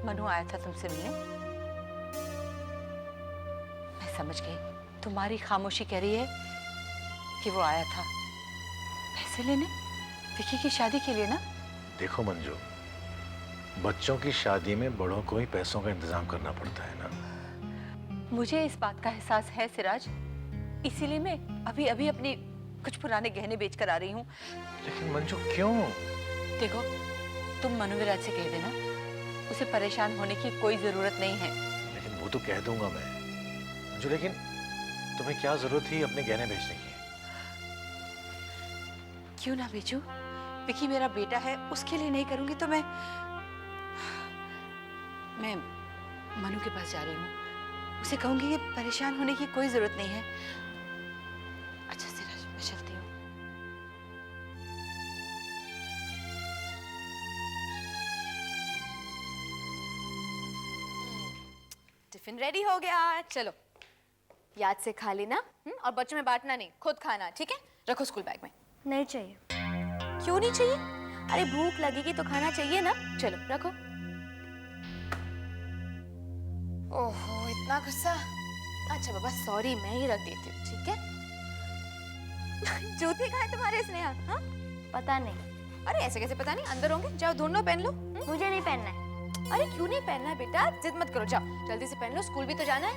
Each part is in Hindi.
मनु आया था तुमसे मिलने? मैं समझ गई, तुम्हारी खामोशी कह रही है कि वो आया था पैसे लेने, विकी की शादी के लिए ना? देखो मंजू, बच्चों की शादी में बड़ों को ही पैसों का इंतजाम करना पड़ता है ना। मुझे इस बात का एहसास है सिराज, इसीलिए मैं अभी अभी अपने कुछ पुराने गहने बेच कर आ रही हूँ। लेकिन मंजू क्यों? देखो, तुम मनुविराज से कह देना, उसे परेशान होने की कोई जरूरत नहीं है। लेकिन वो तो कह दूंगा मैं मंजू, लेकिन तुम्हें क्या जरूरत थी अपने गहने बेचने की? क्यों ना बेचूं? विकी मेरा बेटा है, उसके लिए नहीं करूंगी तो मैं मनु के पास जा रही हूँ, उसे कहूंगी कि परेशान होने की कोई जरूरत नहीं है। अच्छा सिराज, मैं चलती हूँ। टिफिन रेडी हो गया, चलो याद से खा लेना। और बच्चों में बांटना नहीं, खुद खाना, ठीक है? रखो स्कूल बैग में। नहीं चाहिए। क्यों नहीं चाहिए? अरे भूख लगेगी तो खाना चाहिए ना। चलो रखो। ओहो, इतना गुस्सा। अच्छा बाबा सॉरी, मैं ही रख देती हूँ, ठीक है? जूते कहाँ है तुम्हारे स्नेहा? हाँ? पता नहीं। अरे ऐसे कैसे पता नहीं? अंदर होंगे, जाओ ढूंढ लो, पहन लो। मुझे नहीं पहनना है। अरे क्यों नहीं पहनना है बेटा? जिद मत करो, जाओ जल्दी से पहन लो, स्कूल भी तो जाना है।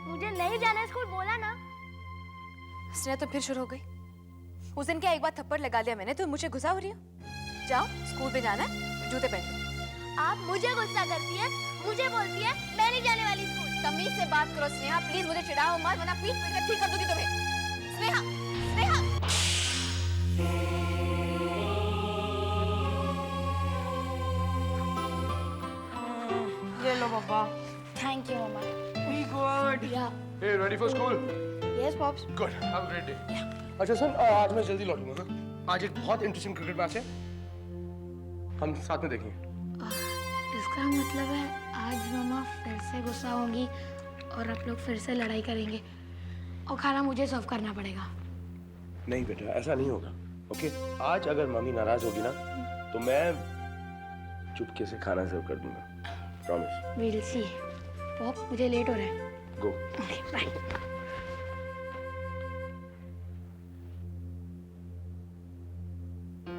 मुझे नहीं जाना है स्कूल, बोला ना। स्नेहा तो फिर शुरू हो गई। उस दिन क्या एक बार थप्पड़ लगा लिया मैंने तो मुझे गुस्सा हो रही हो? जाओ स्कूल पे जाना है, जूते पहन लो। आप मुझे गुस्सा करती है, मुझे बोलती है मैं नहीं जाने वाली स्कूल। तमीज से बात करो स्नेहा, प्लीज मुझे चिढ़ाओ मत, वरना पीठ पीट कर ठीक कर दूंगी तुम्हें। स्नेहा, स्नेहा। ये लो पापा। थैंक यू मम्मा। Be good. Yeah. Hey, ready for school? Yes, pops. Good. Have a great day. अच्छा सुन, आज मैं जल्दी लौटूंगा। हाँ? आज एक बहुत इंटरेस्टिंग क्रिकेट मैच है, हम साथ में देखेंगे। इसका मतलब है आज मम्मा फिर से गुस्सा होंगी और आप लोग फिर से लड़ाई करेंगे और खाना मुझे सर्व करना पड़ेगा। नहीं बेटा, ऐसा नहीं होगा। ओके, आज अगर मम्मी नाराज होगी ना तो मैं चुपके से खाना सर्व कर दूंगा। प्रॉमिस। We'll see. पॉप, मुझे लेट हो रहा है। गो। बाय।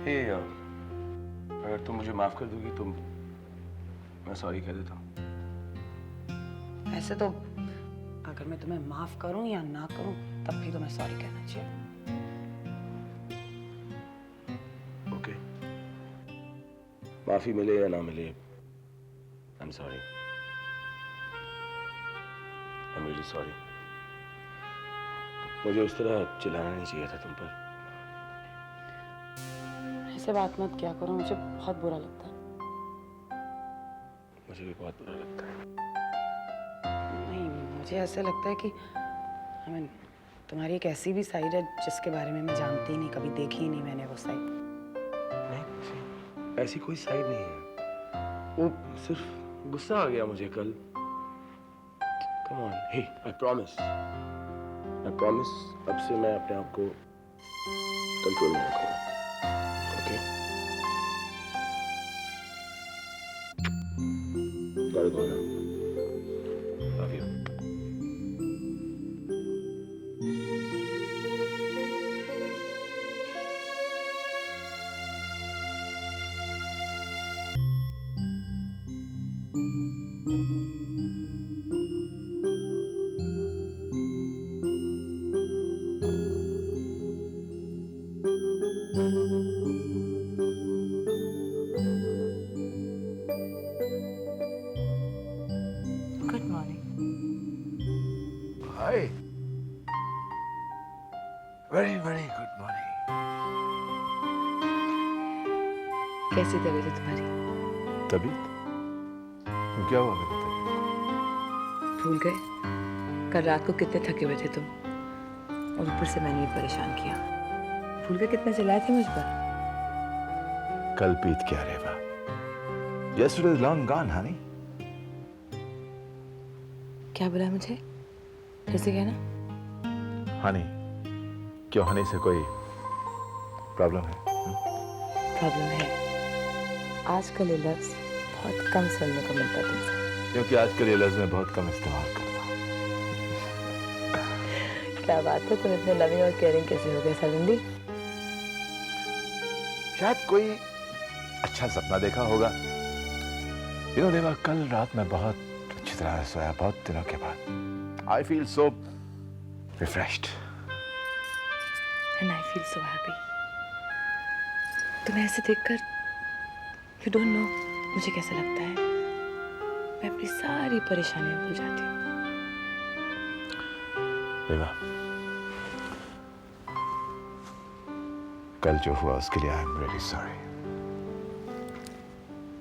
हे अगर तुम मुझे माफ कर दोगी तो मैं सॉरी कह देता हूँ। ऐसे तो अगर मैं तुम्हें माफ करूं या ना करूं तब भी तुम्हें सॉरी कहना चाहिए। ओके, माफी मिले या ना मिले, I am sorry. I am really sorry. मुझे उस तरह चिल्लाना नहीं चाहिए था तुम पर। ऐसे बात मत किया करो, मुझे बहुत बुरा लगता है। मुझे भी बहुत बुरा लगता है। नहीं, मुझे ऐसे लगता है कि तुम्हारी एक ऐसी भी साइड है जिसके बारे में मैं जानती ही नहीं, कभी देखी ही नहीं मैंने वो साइड। नहीं, ऐसी कोई साइड नहीं है, वो सिर्फ गुस्सा आ गया मुझे कल। Come on, hey, I promise अब से मैं अपने आप को कंट्रोल में रखूंगा। Okay? Gotta go now. Love you. Good morning. Hi, very very good morning. कैसी तबीयत है तुम्हारी? तबीयत? क्या हुआ मेरी तबीयत? भूल गए कल रात को कितने थके हुए थे तुम, और ऊपर से मैंने भी परेशान किया। भूल गए कितने चिल्लाए थे मुझ पर? कल बीत क्या रेवा? Yesterday is long gone, honey. क्या बोला मुझे? फिर से कहना। हनी, क्यों हनी से कोई प्रॉब्लम है? प्रॉब्लम है। आजकल ये लफ्ज बहुत कम सुनने को मिलता है तुमसे। क्योंकि आजकल ये लफ्ज़ मैं बहुत कम इस्तेमाल करता हूँ। क्या बात है, तुम इतने लविंग और केयरिंग कैसे हो गए सडनली? शायद कोई अच्छा सपना देखा होगा। देवा, कल रात मैं बहुत अच्छी तरह सोया, बहुत दिनों के बाद। I feel so refreshed. And I feel so happy. तुम्हें ऐसे देखकर यू डोंट नो मुझे कैसा लगता है। मैं अपनी सारी परेशानियां भूल जाती हूँ। देवा, कल जो हुआ उसके लिए आई एम रियली सॉरी।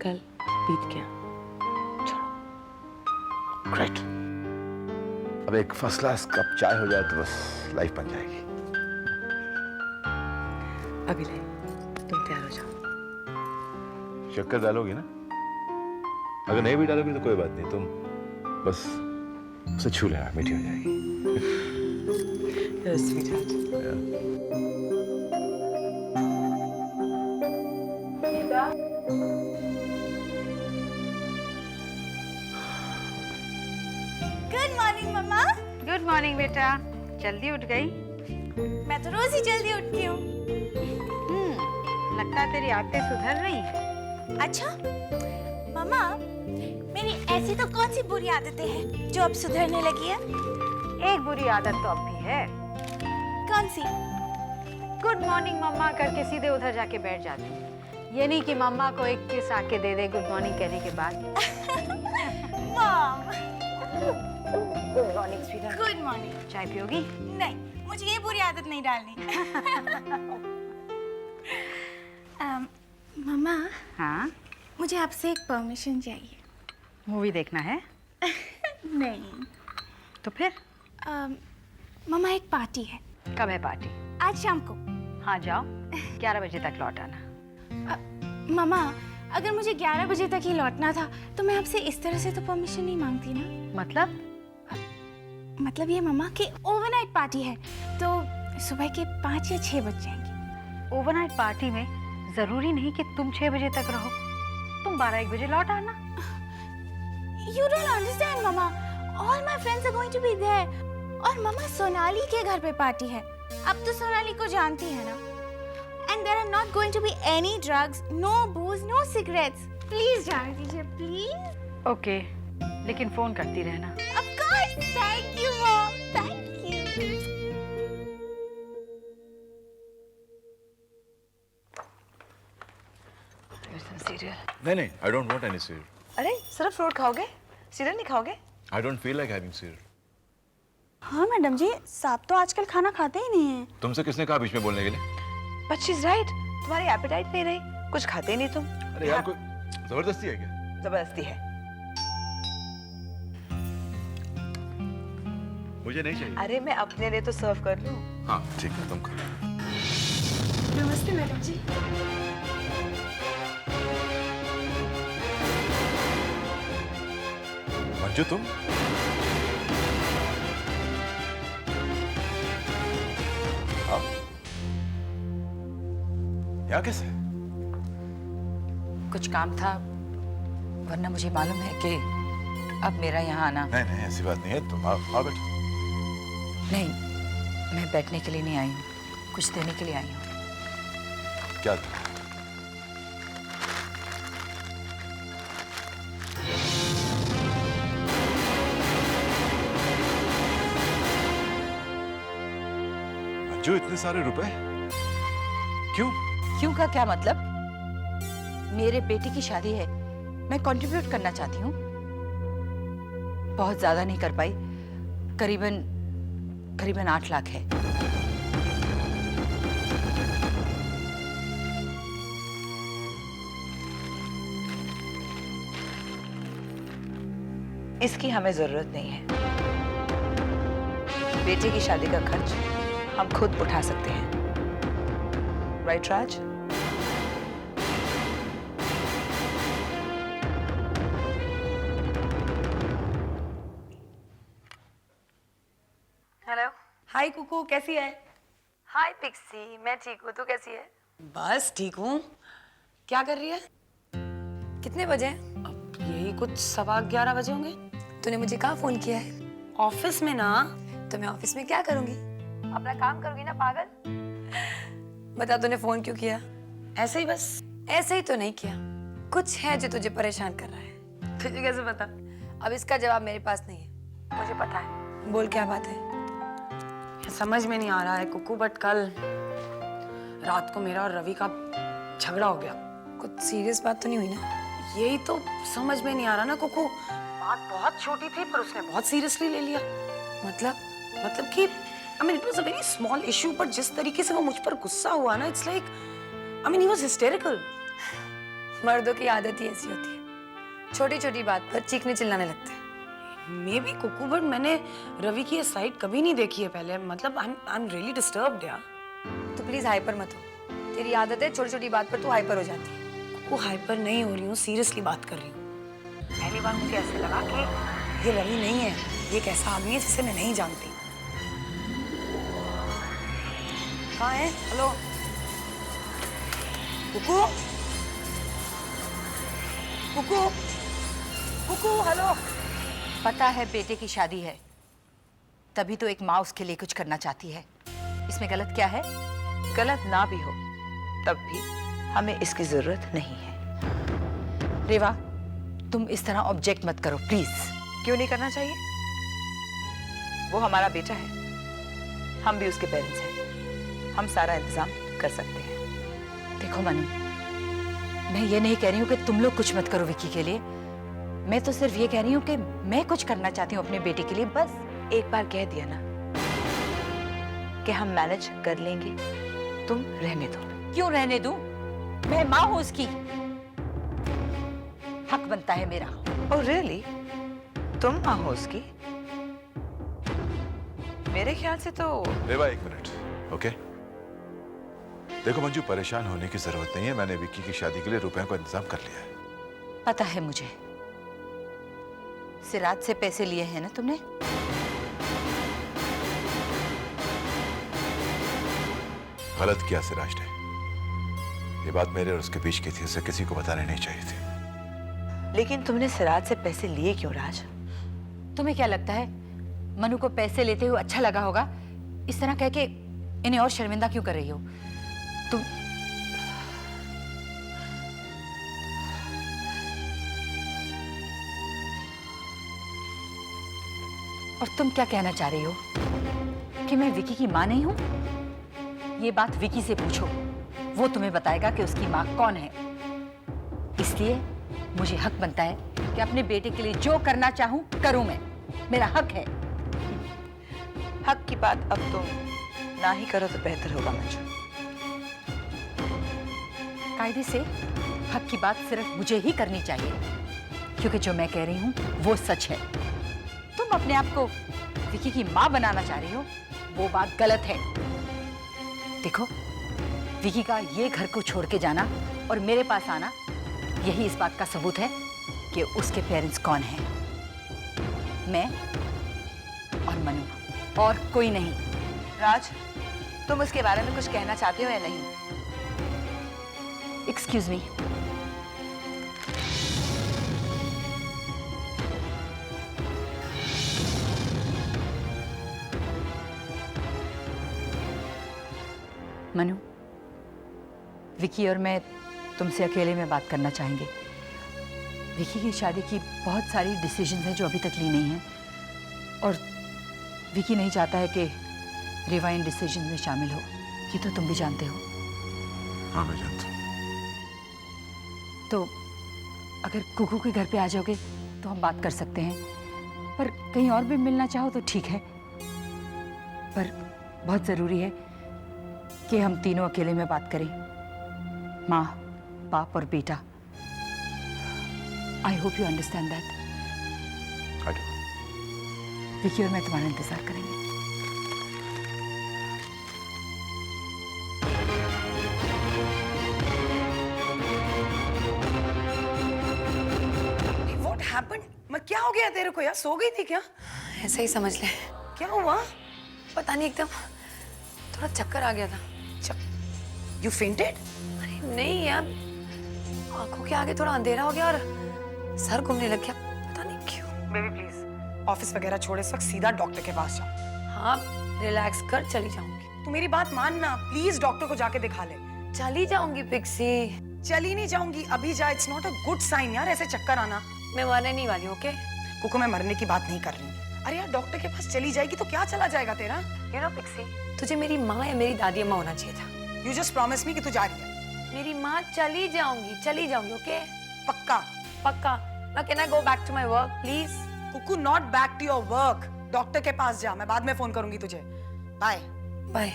कल बीत गया, ग्रेट। अब एक फर्स्ट क्लास कप चाय हो जाए तो बस लाइफ बन जाएगी। अभिनय तुम तैयार हो जाओ। शक्कर डालोगी ना? अगर नहीं भी डालोगी तो कोई बात नहीं, तुम बस उसे छू लेना, मीठी हो जाएगी। You're a sweetheart. Good morning मम्मा। गुड मॉर्निंग बेटा, जल्दी उठ गई? मैं तो रोज ही जल्दी उठती हूँ। लगता है तेरी आदतें सुधर रही हैं। अच्छा मम्मा, मेरी ऐसी तो कौन सी बुरी आदतें हैं जो अब सुधरने लगी है? एक बुरी आदत तो अब भी है। कौन सी? गुड मॉर्निंग मम्मा करके सीधे उधर जाके बैठ जाती हूँ। ये नहीं कि मम्मा को एक किस आके दे दे गुड मॉर्निंग कहने के बाद। Mom, good morning sweetheart. Good morning. चाय पियोगी? नहीं, मुझे ये बुरी आदत नहीं डालनी। मम्मा, हाँ, मुझे आपसे एक परमिशन चाहिए। मूवी देखना है? नहीं। तो फिर? मम्मा, एक पार्टी है। कब है पार्टी? आज शाम को। हाँ जाओ, 11 बजे तक लौट आना। मम्मा, अगर मुझे 11 बजे तक ही लौटना था तो मैं आपसे इस तरह से तो परमिशन नहीं मांगती ना। मतलब ये मम्मा कि ओवरनाइट पार्टी है तो सुबह के 5 या 6 बज जाएंगे। ओवरनाइट पार्टी में जरूरी नहीं कि तुम 6 बजे तक रहो, तुम 12-1 बजे लौट आना। You don't understand, mamma. All my friends are going to be there. और मम्मा, सोनाली के घर पे पार्टी है। अब तो सोनाली को जानती है ना। And there are not going to be any drugs, no booze, no cigarettes. Please जाने दीजिए, please. ओके, लेकिन फोन करती रहना। Of course. Thank you, mom. Thank you. नहीं, I don't want any serial. अरे सिर्फ फ्रूट खाओगे, सीरियल नहीं खाओगे? I don't feel like having serial. हाँ मैडम जी, साहब तो आजकल खाना खाते ही नहीं हैं। तुमसे किसने कहा बीच में बोलने के लिए? बट शी इज राइट, तुम्हारी एपेटाइट नहीं रही, कुछ खाते नहीं तुम। अरे यार, कोई जबरदस्ती है क्या? जबरदस्ती है। मुझे नहीं चाहिए। अरे मैं अपने लिए तो सर्व कर लूं। हाँ ठीक है, तुम खाओ। नमस्ते मैडम जी। मंजू, तुम? हाँ? यहाँ कैसे? कुछ काम था, वरना मुझे मालूम है कि अब मेरा यहाँ आना। नहीं नहीं, ऐसी बात नहीं है, तुम आओ बैठो। नहीं, मैं बैठने के लिए नहीं आई हूँ, कुछ देने के लिए आई हूँ। क्या? मंजू, इतने सारे रुपए क्यों? क्यों का क्या मतलब? मेरे बेटे की शादी है, मैं कंट्रीब्यूट करना चाहती हूँ। बहुत ज्यादा नहीं कर पाई, करीबन 8 लाख है। इसकी हमें जरूरत नहीं है। बेटे की शादी का खर्च हम खुद उठा सकते हैं। राइट राज? हेलो। हाय कुकू, कैसी है? हाय पिक्सी, मैं ठीक हूँ, तू कैसी है? बस ठीक हूँ। क्या कर रही है? कितने बजे? अब यही कुछ 11:15 बजे होंगे। तूने मुझे कहाँ फोन किया है? ऑफिस में ना। तो मैं ऑफिस में क्या करूंगी? अपना काम करूंगी ना पागल। बता तूने फोन क्यों किया? ऐसे ही बस। ऐसे ही तो नहीं किया, कुछ है जो तुझे परेशान कर रहा है। तुझे कैसे पता? अब इसका जवाब मेरे पास नहीं है, मुझे पता है। बोल क्या बात है? समझ में नहीं आ रहा है कुकू, बट कल रात को मेरा और रवि का झगड़ा हो गया। कुछ सीरियस बात तो नहीं हुई ना? यही तो समझ में नहीं आ रहा ना कुकू। बात बहुत छोटी थी पर उसने बहुत सीरियसली ले लिया। मतलब कि I mean it was a very small issue, पर जिस तरीके से वो मुझ पर गुस्सा हुआ ना, it's like I mean he was hysterical. मर्दों की आदत ही ऐसी होती है, छोटी छोटी बात पर चीखने चिल्लाने लगते हैं। मे बी कुकू, बट मैंने रवि की ये साइड कभी नहीं देखी है पहले। मतलब आई एम रियली डिस्टर्ब्ड यार। तो प्लीज हाइपर मत हो, तेरी आदत है छोटी छोटी बात पर तू हाइपर हो जाती है। वो हाइपर नहीं हो रही हूँ, सीरियसली बात कर रही हूँ। पहली बार मुझे ऐसे लगा कि ये रवि नहीं है, ये एक ऐसा आदमी है जिसे मैं नहीं जानती। कहाँ है? Hello Kuku, Kuku, Kuku, hello. पता है बेटे की शादी है, तभी तो एक माँ उसके लिए कुछ करना चाहती है। इसमें गलत क्या है? गलत ना भी हो तब भी हमें इसकी जरूरत नहीं है। रेवा, तुम इस तरह ऑब्जेक्ट मत करो प्लीज। क्यों नहीं करना चाहिए? वो हमारा बेटा है, हम भी उसके पेरेंट्स हैं, हम सारा इंतजाम कर सकते हैं। देखो मनु, मैं ये नहीं कह रही हूँ कि तुम लोग कुछ मत करो विक्की के लिए। मैं तो सिर्फ ये कह रही हूँ कि मैं कुछ करना चाहती हूँ अपने बेटे के लिए, बस। एक बार कह दिया ना कि हम मैनेज कर लेंगे, तुम रहने दो। क्यों रहने दूं? मैं माँ हूँ उसकी, हक बनता है मेरा। Oh really? तुम माँ हो उसकी? मेरे ख्याल से तो। रेवा, एक मिनट, ओके? देखो मंजू, परेशान होने की जरूरत नहीं है। मैंने विक्की की शादी के लिए रुपयों का इंतजाम कर लिया है। पता है मुझे, सिराज से पैसे लिए हैं ना तुमने? गलत किया सिराज ने। ये बात मेरे और उसके बीच की थी, उसे किसी को बतानी नहीं चाहिए थी। लेकिन तुमने सिराज से पैसे लिए क्यों राज? तुम्हें क्या लगता है मनु को पैसे लेते हुए अच्छा लगा होगा? इस तरह कह के इन्हें और शर्मिंदा क्यों कर रही हो तुम? और तुम क्या कहना चाह रही हो कि मैं विकी की माँ नहीं हूं? ये बात विकी से पूछो, वो तुम्हें बताएगा कि उसकी माँ कौन है। इसलिए मुझे हक बनता है कि अपने बेटे के लिए जो करना चाहूं करूं मैं। मेरा हक है। हक की बात अब तुम ना ही करो तो बेहतर होगा मंजू। कायदे से हक की बात सिर्फ मुझे ही करनी चाहिए, क्योंकि जो मैं कह रही हूं वो सच है। तुम अपने आप को विकी की माँ बनाना चाह रही हो, वो बात गलत है। देखो, विकी का ये घर को छोड़ के जाना और मेरे पास आना, यही इस बात का सबूत है कि उसके पेरेंट्स कौन हैं। मैं और मनु, और कोई नहीं। राज, तुम उसके बारे में कुछ कहना चाहते हो या नहीं? Excuse me. मनु, विकी और मैं तुमसे अकेले में बात करना चाहेंगे। विकी की शादी की बहुत सारी डिसीजंस हैं जो अभी तक ली नहीं हैं, और विकी नहीं चाहता है कि रेवा इन डिसीजंस में शामिल हो। ये तो तुम भी जानते हो। हाँ, मैं जानता हूँ। तो अगर कुकू के घर पे आ जाओगे तो हम बात कर सकते हैं, पर कहीं और भी मिलना चाहो तो ठीक है। पर बहुत ज़रूरी है कि हम तीनों अकेले में बात करें, माँ, बाप और बेटा। I hope you understand that. Vicky और मैं तुम्हारा इंतजार करेंगे। What happened? मैं क्या हो गया तेरे को यार? सो गई थी क्या? ऐसा ही समझ ले। क्या हुआ? पता नहीं, एकदम थोड़ा चक्कर आ गया था। You fainted? अरे नहीं यार, आंखों के आगे थोड़ा अंधेरा हो गया और सर घूमने लग गया, पता नहीं क्यों। बेबी प्लीज ऑफिस वगैरह छोड़ इस वक्त सीधा डॉक्टर के पास जाओ। हाँ रिलैक्स कर, चली जाऊंगी। तू मेरी बात मानना, प्लीज डॉक्टर को जाके दिखा ले। चली जाऊंगी पिक्सी। चली नहीं जाऊंगी, अभी जा। It's not a good sign यार, ऐसे चक्कर आना। मैं मरने नहीं वाली हूँ, ओके? कुकू मैं मरने की बात नहीं कर रही हूँ। अरे यार डॉक्टर के पास चली जाएगी तो क्या चला जाएगा तेरा? यू नो पिक्सी, तुझे मेरी माँ या मेरी दादी अम्मा होना चाहिए था। यू जस्ट प्रॉमिस मी कि तू जा रही है। मेरी माँ चली जाऊंगी, ओके? पक्का? पक्का। Now can I go back to my work, please? Kuku not back to your work. Doctor के पास जा, मैं बाद में फोन करूंगी तुझे। Bye bye.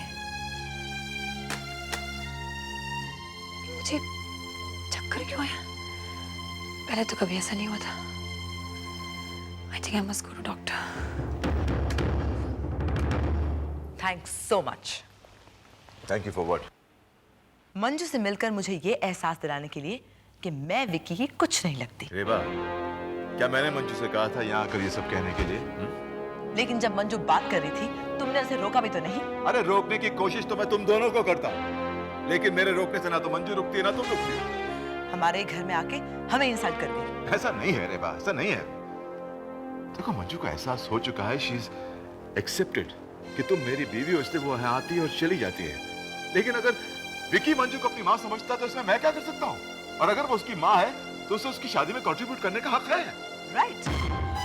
मुझे चक्कर क्यों आया? पहले तो कभी ऐसा नहीं हुआ था। I think I must go to doctor. Thanks so much. Thank you for what? Manju से मिलकर मुझे ये एहसास दिलाने के लिए कि मैं विक्की की कुछ नहीं लगती। रेबा, क्या मैंने मंजू से कहा था यहाँ आकर ये सब कहने के लिए? लेकिन जब मंजू बात कर रही थी तुमने उसे रोका भी तो नहीं। अरे रोकने की कोशिश तो मैं तुम दोनों को करता हूँ, लेकिन मेरे रोकने से ना तो मंजू रुकती है ना तुम रुकती हो। हमारे घर में आके हमें इंसल्ट कर दी। ऐसा नहीं है रेबा, ऐसा नहीं है। देखो मंजू को एहसास हो चुका है, शी इज एक्सेप्टेड कि तुम मेरी बीवी हो, इसलिए वो यहाँ आती है और चली जाती है। लेकिन अगर विकी मंजू को अपनी माँ समझता तो इसमें मैं क्या कर सकता हूँ? और अगर वो उसकी माँ है तो उसे उसकी शादी में कंट्रीब्यूट करने का हक है। राइट।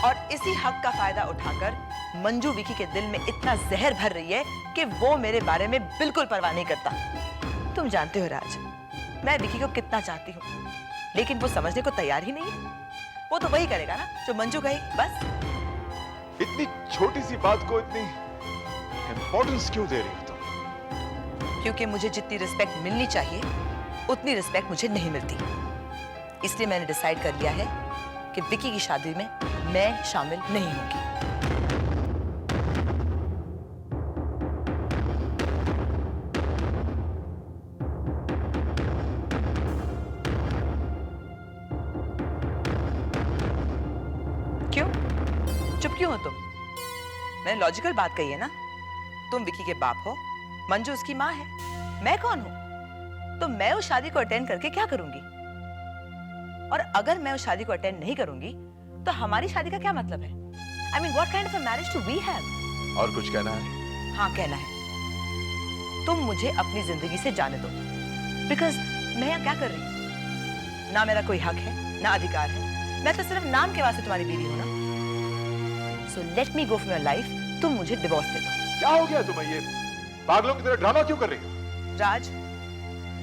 और इसी हक का फायदा उठाकर मंजू विकी के दिल में इतना जहर भर रही है कि वो मेरे बारे में बिल्कुल परवाह नहीं करता। तुम जानते हो राज, मैं विकी को कितना चाहती हूँ, लेकिन वो समझने को तैयार ही नहीं है। वो तो वही करेगा ना जो मंजू कहे, बस। इतनी छोटी सी बात को इतनी इंपॉर्टेंस क्यों दे रही हो तुम? क्योंकि मुझे जितनी रिस्पेक्ट मिलनी चाहिए उतनी रिस्पेक्ट मुझे नहीं मिलती। इसलिए मैंने डिसाइड कर लिया है कि विकी की शादी में मैं शामिल नहीं होंगी। क्यों? चुप क्यों हो तुम? मैंने लॉजिकल बात कही है ना। तुम विकी के बाप हो, मंजू उसकी माँ है, मैं कौन हूं? तो मैं उस शादी को अटेंड करके क्या करूंगी? और अगर मैं उस शादी को अटेंड नहीं करूंगी तो हमारी शादी का क्या मतलब है? I mean, what kind of a marriage do we have? और कुछ कहना है? हाँ कहना है। तुम मुझे अपनी जिंदगी से जाने दो। बिकॉज मैं यहाँ क्या कर रही हूँ? ना मेरा कोई हक है, ना अधिकार है। मैं तो सिर्फ नाम के वास्ते तुम्हारी बीवी हूँ ना। So let me go from your life. तुम मुझे डिवोर्स दे दो। क्या हो गया तुम्हें? ये पागलों की तरह ड्रामा क्यों कर रही हो? राज,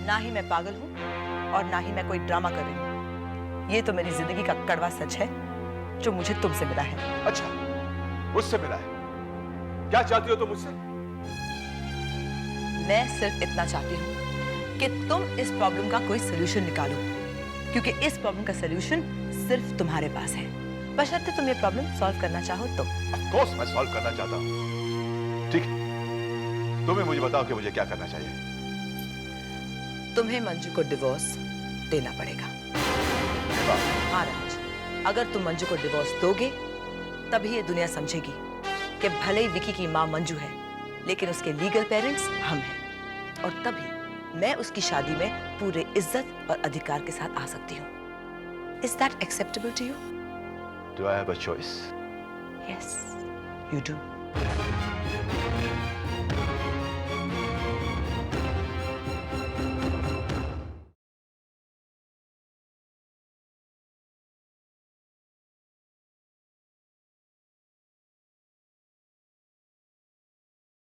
ना ही मैं पागल हूँ और ना ही मैं कोई ड्रामा कर रही हूँ। ये तो मेरी जिंदगी का कड़वा सच है जो मुझे तुमसे मिला है। अच्छा, मुझसे मिला है? क्या चाहती हो तुम मुझसे? मैं सिर्फ इतना चाहती हूँ कि तुम इस प्रॉब्लम का कोई सोल्यूशन निकालो, क्योंकि इस प्रॉब्लम का सोल्यूशन सिर्फ तुम्हारे पास है। बशर्ते तुम ये प्रॉब्लम सॉल्व करना चाहो तो। ऑफ कोर्स मैं सॉल्व करना चाहता हूँ। ठीक है, तुम्हें मुझे बताओ कि मुझे क्या करना चाहिए। तुम्हें मंजू को डिवोर्स देना पड़ेगा। हाँ राज, अगर तुम मंजू को डिवोर्स दोगे तभी ये दुनिया समझेगी कि भले ही विकी की माँ मंजू है, लेकिन उसके लीगल पेरेंट्स हम हैं। और तभी मैं उसकी शादी में पूरे इज्जत और अधिकार के साथ आ सकती हूँ। Is that acceptable to you? Do I have a choice? Yes, you do.